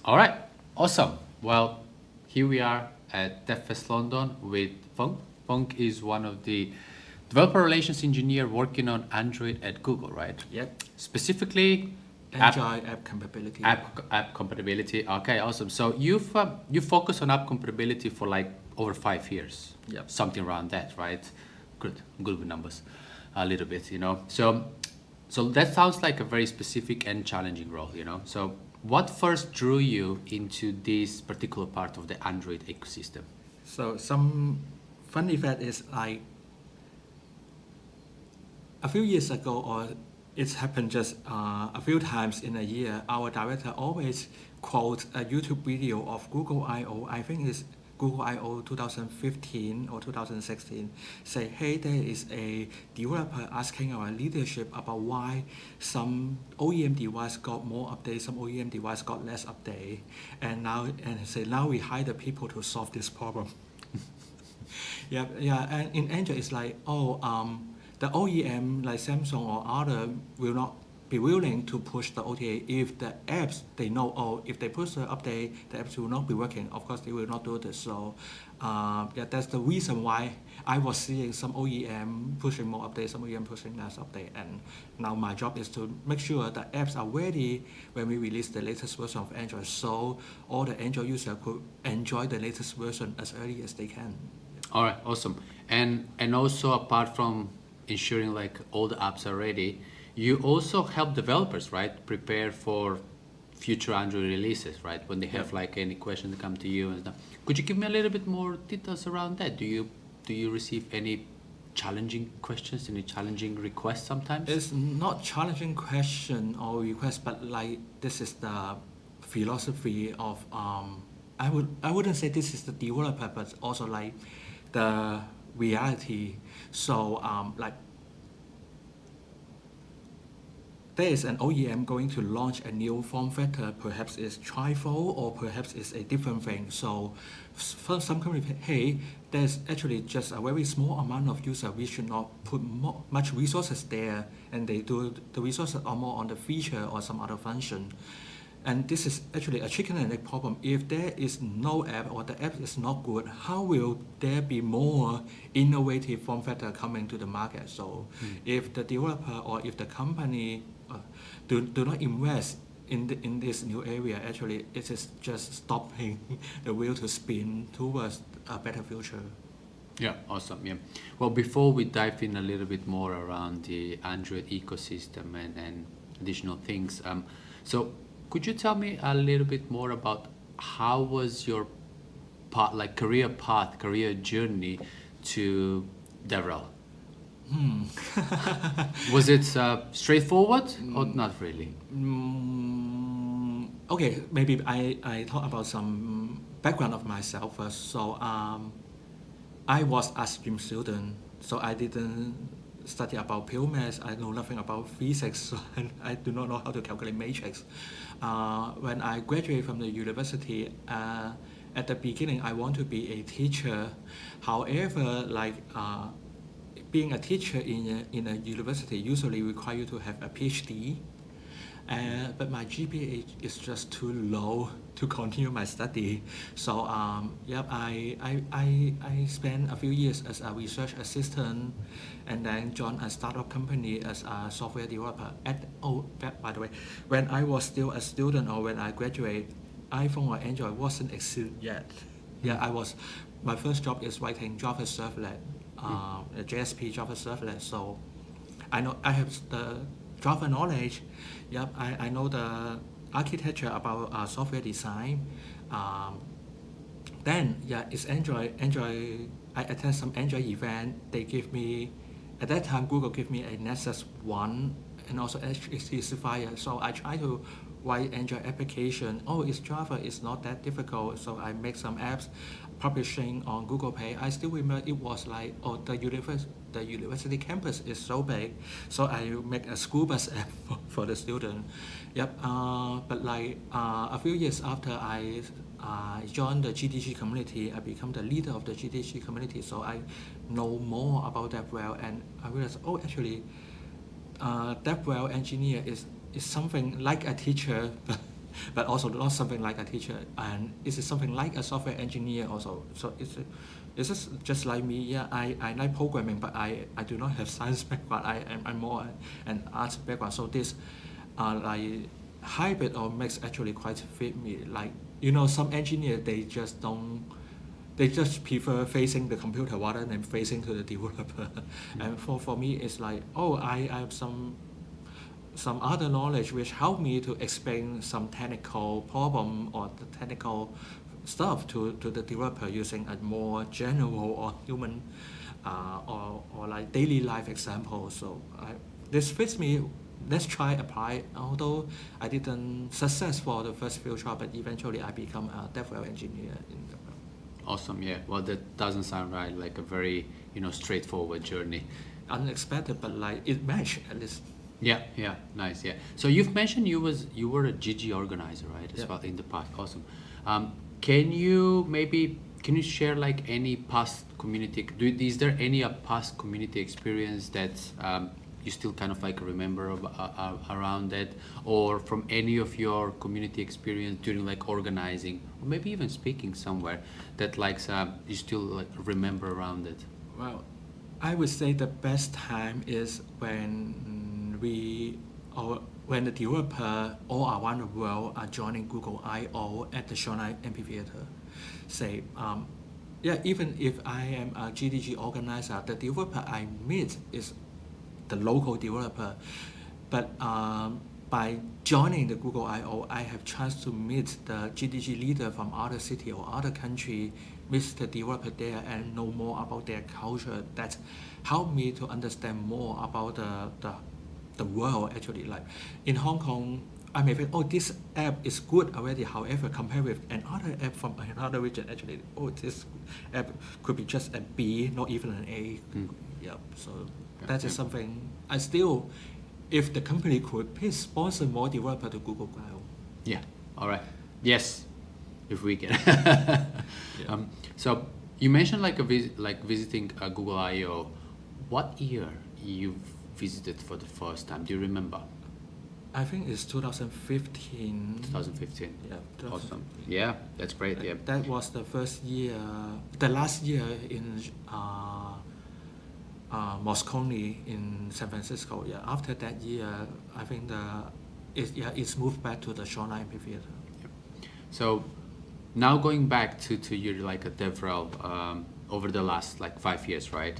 All right, awesome. Well, here we are at DevFest London with Fung. Fung is one of the developer relations engineer working on Android at Google, right? Yep. Specifically, Android app compatibility. app compatibility. Okay, awesome. So you focus on app compatibility for like over 5 years. Yep. Something around that, right? Good with numbers, a little bit, you know. So that sounds like a very specific and challenging role, you know. So what first drew you into this particular part of the Android ecosystem? So some funny fact is like a few years ago, or it's happened just a few times in a year, our director always quotes a YouTube video of Google I/O. I think it's Google I/O 2015 or 2016. Say, hey, there is a developer asking our leadership about why some OEM device got more updates, some OEM device got less update, and now we hire the people to solve this problem. Yeah, and in Android it's like, the OEM like Samsung or other will not be willing to push the OTA if the apps they know, if they push the update, the apps will not be working. Of course, they will not do this. So, that's the reason why I was seeing some OEM pushing more updates, some OEM pushing less update. And now my job is to make sure the apps are ready when we release the latest version of Android, so all the Android users could enjoy the latest version as early as they can. All right, awesome. And also apart from ensuring like all the apps are ready, you also help developers, right, prepare for future Android releases, right? When they have like any questions that come to you and stuff. Could you give me a little bit more details around that? Do you receive any challenging questions, any challenging requests sometimes? It's not challenging question or request, but like this is the philosophy of I wouldn't say this is the developer, but also like the reality. So like there is an OEM going to launch a new form factor, perhaps it's trifold or perhaps it's a different thing. So for some company, hey, there's actually just a very small amount of user, we should not put much resources there, and they do the resources are more on the feature or some other function. And this is actually a chicken and egg problem. If there is no app or the app is not good, how will there be more innovative form factor coming to the market? So if the developer or if the company do not invest in this new area, actually it is just stopping the wheel to spin towards a better future. Yeah, awesome. Yeah. Well, before we dive in a little bit more around the Android ecosystem and additional things, so could you tell me a little bit more about how was your career journey to DevRel? Was it straightforward or not really? Okay, maybe I talk about some background of myself first. So I was a stream student, so I didn't study about pure maths. I know nothing about physics, and I do not know how to calculate matrix. When I graduated from the university, at the beginning I want to be a teacher. However, like being a teacher in a university usually require you to have a PhD. But my GPA is just too low to continue my study. So I spent a few years as a research assistant, and then joined a startup company as a software developer. By the way, when I was still a student or when I graduated, iPhone or Android wasn't existed yet. My first job is writing Java servlet, JSP Java servlet. So I have the Java knowledge. I know the architecture about software design. Then it's Android. I attend some Android event. They give me, at that time Google gave me a Nexus 1 and also HTTP Sapphire. So I try to write Android application. It's Java, it's not that difficult. So I make some apps publishing on Google Play. I still remember it was like, the university campus is so big, so I make a school bus app for the student. But like a few years after I joined the GDG community, I become the leader of the GDG community. So I know more about DevRel, and I realized, DevRel engineer is something like a teacher, but also not something like a teacher. And is it something like a software engineer also? So it's just like me. Yeah, I like programming, but I do not have science background. I'm more an arts background. So this like hybrid or mix actually quite fit me. Like, some engineers, they just prefer facing the computer rather than facing to the developer. And for me, it's like, I have some other knowledge which help me to explain some technical problem or the technical stuff to the developer using a more general or human or like daily life example. So this fits me. Let's try apply. Although I didn't success for the first few trial, but eventually I become a DevRel engineer in the Awesome, yeah. Well, that doesn't sound right, like a very, straightforward journey. unexpected, but like it matched at least. Yeah, yeah, nice, yeah. So you've mentioned you were a GG organizer, right, as Yeah. well in the past. Awesome. Can you share like any past community? Is there any past community experience that you still kind of like remember around that, or from any of your community experience during like organizing, or maybe even speaking somewhere that like you still like remember around it? Well, I would say the best time is when when the developer all around the world are joining Google I/O at the Shanghai Amphitheater. Say, even if I am a GDG organizer, the developer I meet is the local developer, but by joining the Google I/O, I have chance to meet the GDG leader from other city or other country, meet the developer there and know more about their culture. That helped me to understand more about the world actually. Like in Hong Kong, I may think, this app is good already. However, compared with another app from another region, actually, this app could be just a B, not even an A. Yeah, so that is something I still, if the company could please sponsor more developer to Google Cloud. Yeah. All right. Yes, if we can. Yeah. So you mentioned like visiting Google I/O. What year you visited for the first time? Do you remember? I think it's 2015. 2015. Yeah. 2015. Awesome. Yeah, that's great. Yeah. That was the first year, the last year in Moscone in San Francisco. Yeah. After that year, I think it's moved back to the Shanghai Amphitheater. So now going back to your like a DevRel over the last like 5 years, right?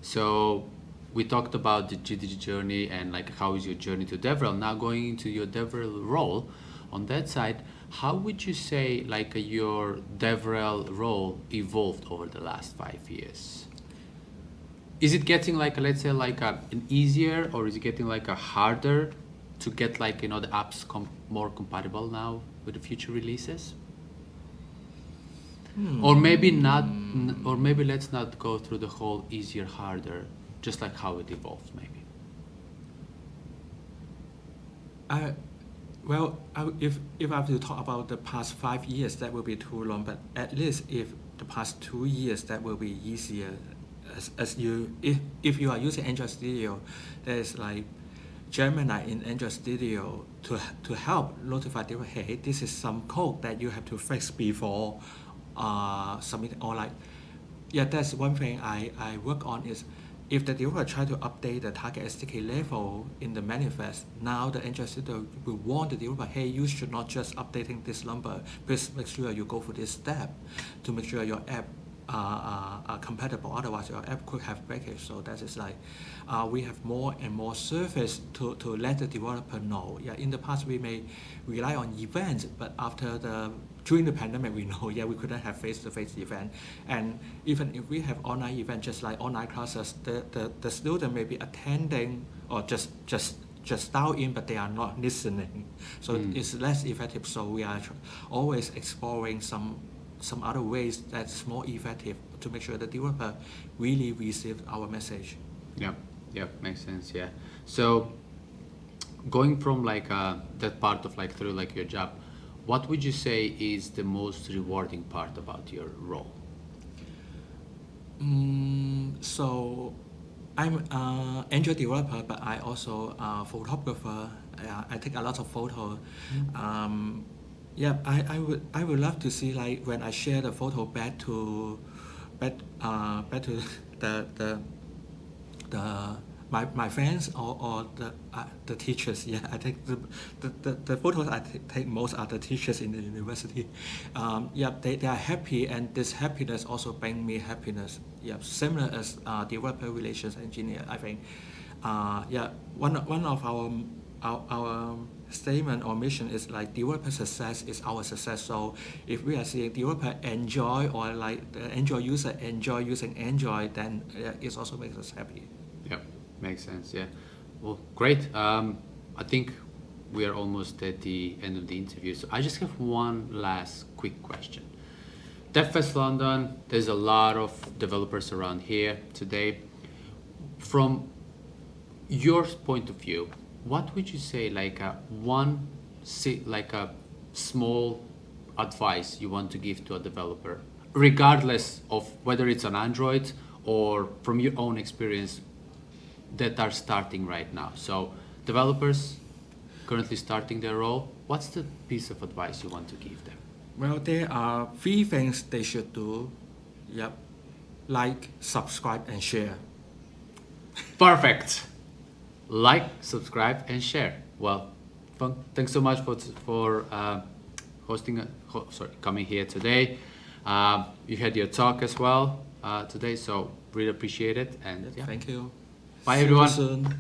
So we talked about the GDG journey and like how is your journey to DevRel. Now going into your DevRel role, on that side, how would you say like your DevRel role evolved over the last 5 years? Is it getting like let's say like an easier, or is it getting like a harder to get like the apps more compatible now with the future releases? Or maybe not, or maybe let's not go through the whole easier, harder, just like how it evolves maybe. If I have to talk about the past 5 years, that will be too long. But at least if the past 2 years, that will be easier. If you are using Android Studio, there's like Gemini in Android Studio to help notify people, hey, this is some code that you have to fix before submit. Or like, yeah, that's one thing I work on is if the developer try to update the target SDK level in the manifest, now the Android Studio will warn the developer, hey, you should not just updating this number. Please make sure you go through this step to make sure your app are compatible. Otherwise, your app could have breakage. So that is like we have more and more service to let the developer know. Yeah, in the past we may rely on events, but during the pandemic, we know, we couldn't have face-to-face event. And even if we have online event, just like online classes, the student may be attending or just dial in, but they are not listening. So it's less effective. So we are always exploring some other ways that's more effective to make sure the developer really receive our message. Yeah, makes sense. Yeah. So going from like that part of like through like your job, what would you say is the most rewarding part about your role? So I'm an Android developer, but I also a photographer I take a lot of photos. Yeah, I would love to see like when I share the photo back to the my friends or the teachers. Yeah, I think the photos I take most are the teachers in the university. Yeah, they are happy, and this happiness also bring me happiness. Yeah, similar as developer relations engineer. I think. Yeah, one of our statement or mission is like developer success is our success. So if we are seeing developer enjoy or like the Android user enjoy using Android, then it also makes us happy. Yep, makes sense. Yeah. Well, great. I think we are almost at the end of the interview. So I just have one last quick question. DevFest London, there's a lot of developers around here today. From your point of view, what would you say like a small advice you want to give to a developer, regardless of whether it's on Android or from your own experience that are starting right now? So developers currently starting their role, what's the piece of advice you want to give them? Well, there are 3 things they should do. Yep. Like, subscribe, and share. Perfect. Like, subscribe, and share. Well, Fung, thanks so much for coming here today. You had your talk as well today, so really appreciate it. And yeah. Thank you. Bye, See you everyone. soon.